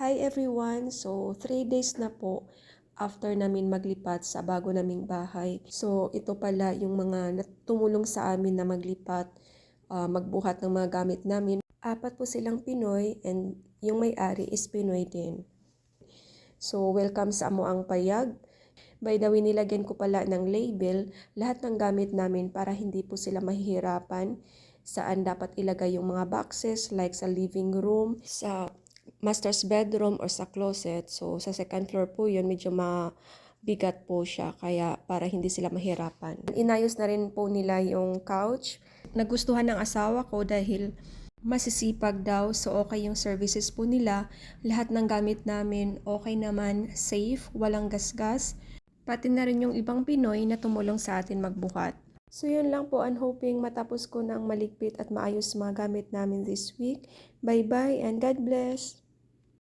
Hi everyone! So, 3 days na po after namin maglipat sa bago naming bahay. So, ito pala yung mga tumulong sa amin na maglipat, magbuhat ng mga gamit namin. 4 po silang Pinoy and yung may-ari is Pinoy din. So, welcome sa Amoang Payag. By the way, nilagyan ko pala ng label lahat ng gamit namin para hindi po sila mahihirapan saan dapat ilagay yung mga boxes like sa living room, sa master's bedroom or sa closet. So, sa second floor po yun, medyo mabigat po siya. Kaya para hindi sila mahirapan. Inayos na rin po nila yung couch. Nagustuhan ng asawa ko dahil masisipag daw. So, okay yung services po nila. Lahat ng gamit namin okay naman, safe, walang gasgas. Pati na rin yung ibang Pinoy na tumulong sa atin magbuhat. So yun lang po, I'm hoping matapos ko ng maligpit at maayos mga gamit namin this week. Bye-bye and God bless!